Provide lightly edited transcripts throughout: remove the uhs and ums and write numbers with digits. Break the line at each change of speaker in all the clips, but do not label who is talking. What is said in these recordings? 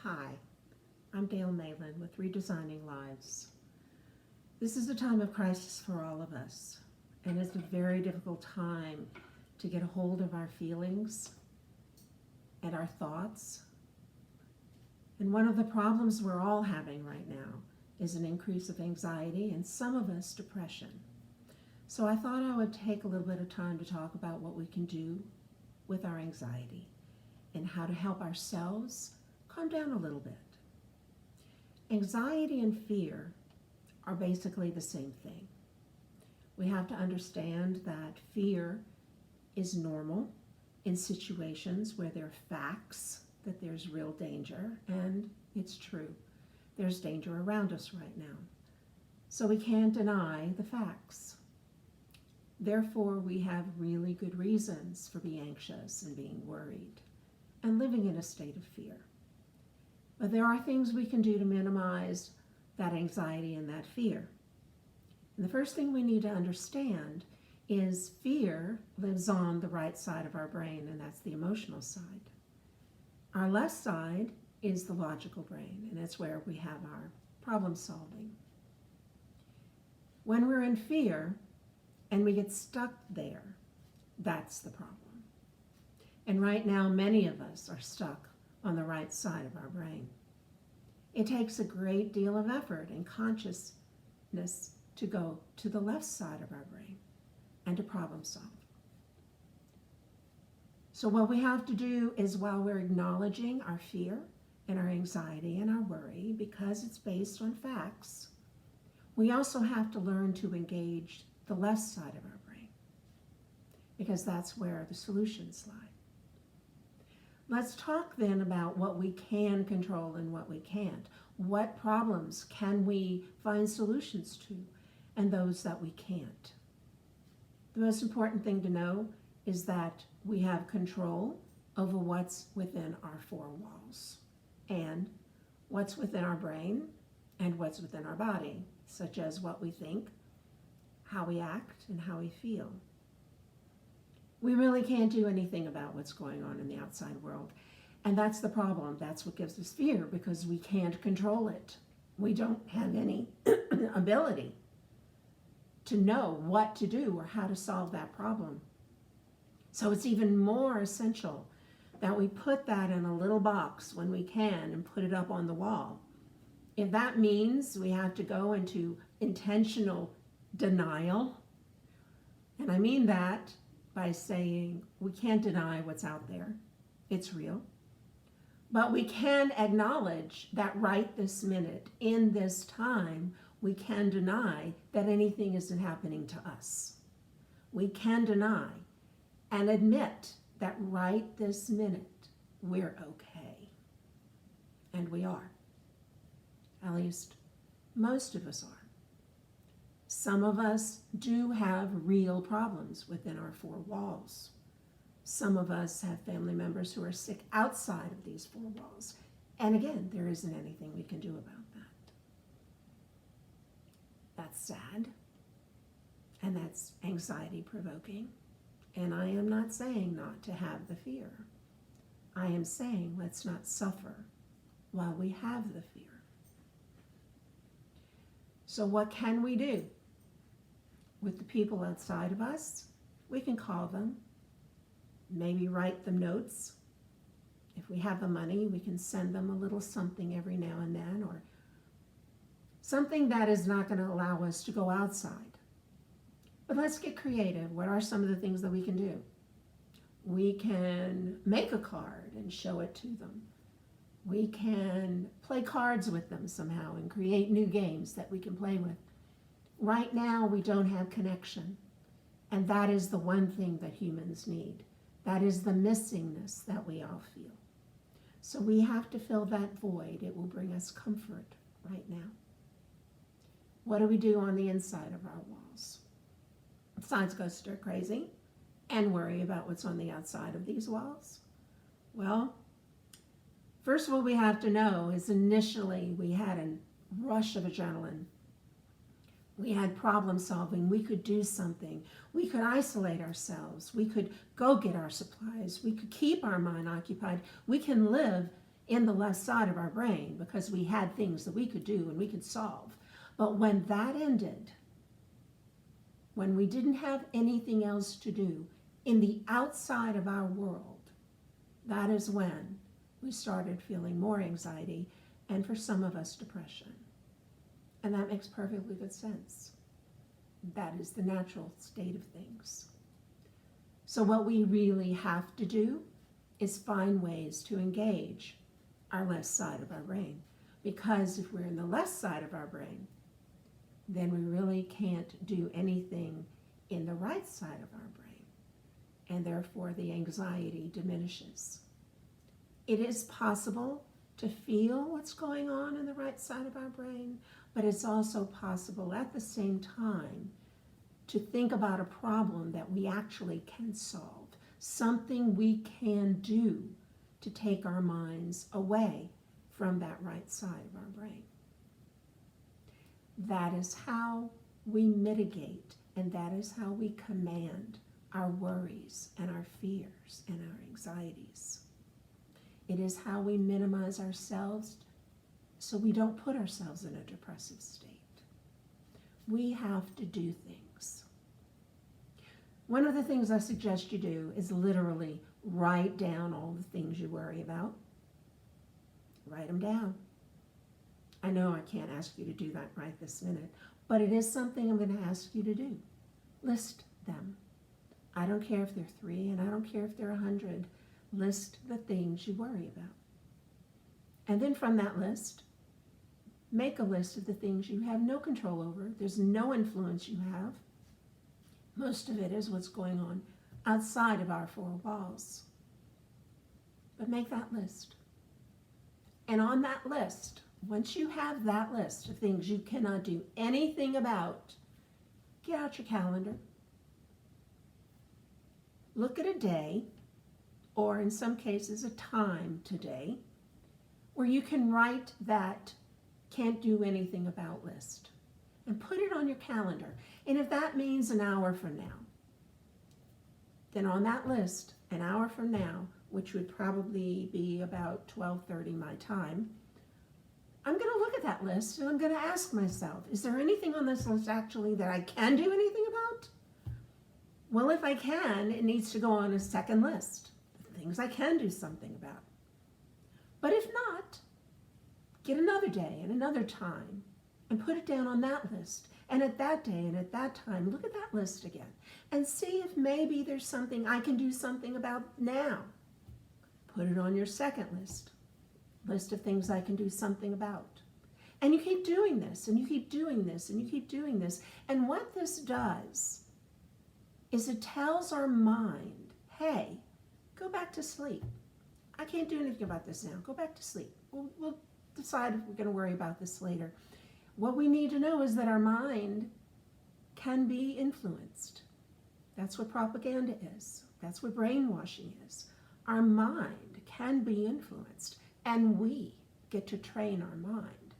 Hi, I'm Dale Malin with Redesigning Lives. This is a time of crisis for all of us, and it's a very difficult time to get a hold of our feelings and our thoughts. And one of the problems we're all having right now is an increase of anxiety and some of us depression. So I thought I would take a little bit of time to talk about what we can do with our anxiety and how to help ourselves calm down a little bit. Anxiety and fear are basically the same thing. We have to understand that fear is normal in situations where there are facts that there's real danger, and it's true. There's danger around us right now. So we can't deny the facts. Therefore, we have really good reasons for being anxious and being worried and living in a state of fear. But there are things we can do to minimize that anxiety and that fear. And the first thing we need to understand is fear lives on the right side of our brain, and that's the emotional side. Our left side is the logical brain, and it's where we have our problem solving. When we're in fear and we get stuck there, that's the problem. And right now, many of us are stuck on the right side of our brain. It takes a great deal of effort and consciousness to go to the left side of our brain and to problem solve. So what we have to do is, while we're acknowledging our fear and our anxiety and our worry, because it's based on facts, we also have to learn to engage the left side of our brain, because that's where the solutions lie. Let's talk then about what we can control and what we can't. What problems can we find solutions to, and those that we can't? The most important thing to know is that we have control over what's within our four walls and what's within our brain and what's within our body, such as what we think, how we act, and how we feel. We really can't do anything about what's going on in the outside world. And that's the problem. That's what gives us fear, because we can't control it. We don't have any ability to know what to do or how to solve that problem. So it's even more essential that we put that in a little box when we can and put it up on the wall. If that means we have to go into intentional denial, and I mean that by saying we can't deny what's out there. It's real. But we can acknowledge that right this minute, in this time, we can deny that anything isn't happening to us. We can deny and admit that right this minute, we're okay. And we are. At least most of us are. Some of us do have real problems within our four walls. Some of us have family members who are sick outside of these four walls. And again, there isn't anything we can do about that. That's sad. And that's anxiety provoking. And I am not saying not to have the fear. I am saying let's not suffer while we have the fear. So what can we do? With the people outside of us, we can call them, maybe write them notes. If we have the money, we can send them a little something every now and then, or something that is not going to allow us to go outside. But let's get creative. What are some of the things that we can do? We can make a card and show it to them. We can play cards with them somehow and create new games that we can play with. Right now, we don't have connection. And that is the one thing that humans need. That is the missingness that we all feel. So we have to fill that void. It will bring us comfort right now. What do we do on the inside of our walls? Besides go stir crazy and worry about what's on the outside of these walls? Well, first what we have to know is initially we had a rush of adrenaline. We had problem solving. We could do something. We could isolate ourselves. We could go get our supplies. We could keep our mind occupied. We can live in the left side of our brain because we had things that we could do and we could solve. But when that ended, when we didn't have anything else to do in the outside of our world, that is when we started feeling more anxiety and, for some of us, depression. And that makes perfectly good sense. That is the natural state of things. So what we really have to do is find ways to engage our left side of our brain. Because if we're in the left side of our brain, then we really can't do anything in the right side of our brain. And therefore the anxiety diminishes. It is possible to feel what's going on in the right side of our brain, but it's also possible at the same time to think about a problem that we actually can solve, something we can do to take our minds away from that right side of our brain. That is how we mitigate, and that is how we command our worries and our fears and our anxieties. It is how we minimize ourselves so we don't put ourselves in a depressive state. We have to do things. One of the things I suggest you do is literally write down all the things you worry about. Write them down. I know I can't ask you to do that right this minute, but it is something I'm going to ask you to do. List them. I don't care if they're 3 and I don't care if they're 100. List the things you worry about. And then from that list, make a list of the things you have no control over. There's no influence you have. Most of it is what's going on outside of our 4 walls. But make that list. And on that list, once you have that list of things you cannot do anything about, get out your calendar. Look at a day, or in some cases a time today, where you can write that can't do anything about list and put it on your calendar. And if that means an hour from now, then on that list, an hour from now, which would probably be about 12:30 my time, I'm going to look at that list and I'm going to ask myself, is there anything on this list actually that I can do anything about? Well, if I can, it needs to go on a second list. Things I can do something about. But if not, get another day and another time and put it down on that list. And at that day and at that time, look at that list again and see if maybe there's something I can do something about now. Put it on your second list of things I can do something about. And you keep doing this and you keep doing this and you keep doing this. And what this does is it tells our mind, hey, go back to sleep. I can't do anything about this now. Go back to sleep. We'll decide if we're going to worry about this later. What we need to know is that our mind can be influenced. That's what propaganda is. That's what brainwashing is. Our mind can be influenced, and we get to train our mind,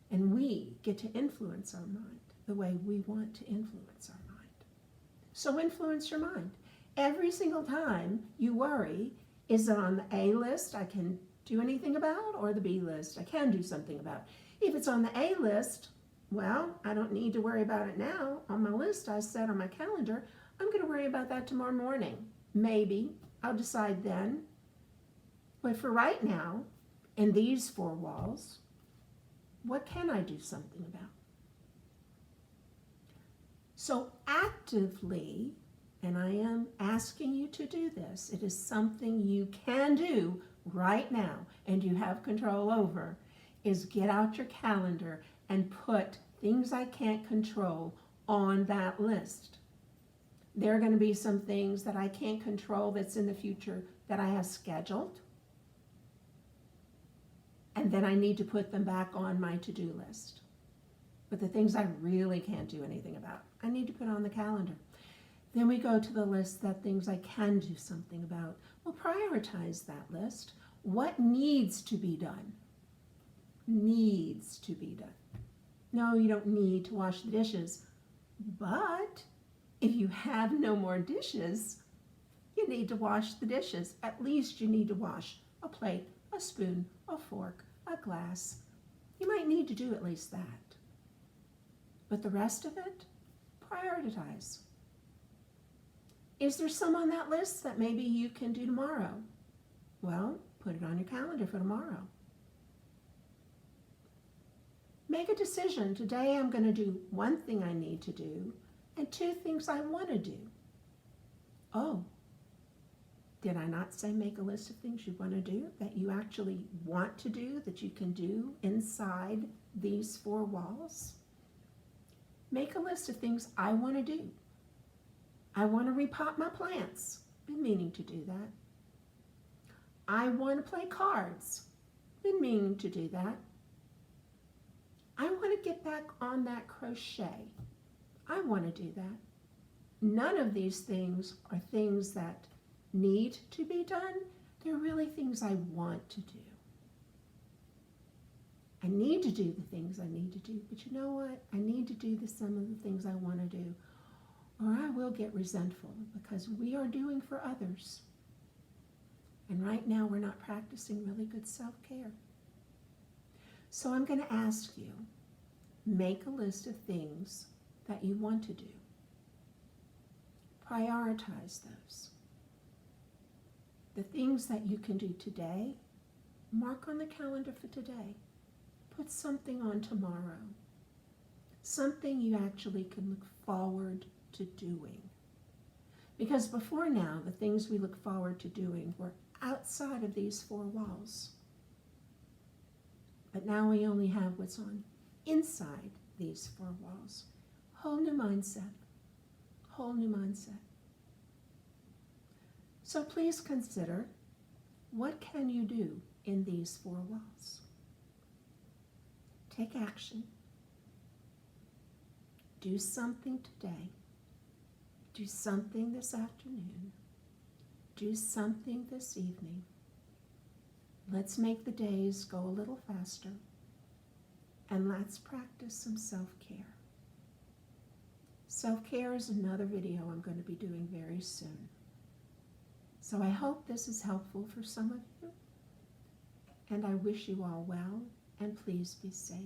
and we get to influence our mind the way we want to influence our mind. So influence your mind. Every single time you worry, is it on the A list I can do anything about, or the B list I can do something about? If it's on the A list, well, I don't need to worry about it now. On my list I set on my calendar, I'm going to worry about that tomorrow morning. Maybe. I'll decide then. But for right now, in these 4 walls, what can I do something about? So actively, and I am asking you to do this, it is something you can do right now and you have control over, is get out your calendar and put things I can't control on that list. There are going to be some things that I can't control that's in the future that I have scheduled, and then I need to put them back on my to-do list. But the things I really can't do anything about, I need to put on the calendar. Then we go to the list that things I can do something about. We'll prioritize that list. What needs to be done? Needs to be done. No, you don't need to wash the dishes, but if you have no more dishes, you need to wash the dishes. At least you need to wash a plate, a spoon, a a fork, a glass. You might need to do at least that. But the rest of it, prioritize. Is there some on that list that maybe you can do tomorrow? Well, put it on your calendar for tomorrow. Make a decision. Today I'm going to do one thing I need to do and two things I want to do. Oh, did I not say make a list of things you want to do, that you actually want to do, that you can do inside these four walls? Make a list of things I want to do. I want to repot my plants. Been meaning to do that. I want to play cards. Been meaning to do that. I want to get back on that crochet. I want to do that. None of these things are things that need to be done. They're really things I want to do. I need to do the things I need to do, but you know what? I need to do some of the things I want to do, or I will get resentful, because we are doing for others. And right now we're not practicing really good self-care. So I'm going to ask you, make a list of things that you want to do. Prioritize those. The things that you can do today, mark on the calendar for today. Put something on tomorrow. Something you actually can look forward to doing. Because before now, the things we look forward to doing were outside of these four walls. But now we only have what's on inside these four walls. Whole new mindset. Whole new mindset. So please consider, what can you do in these four walls? Take action. Do something today. Do something this afternoon. Do something this evening. Let's make the days go a little faster. And let's practice some self-care. Self-care is another video I'm going to be doing very soon. So I hope this is helpful for some of you. And I wish you all well, and please be safe.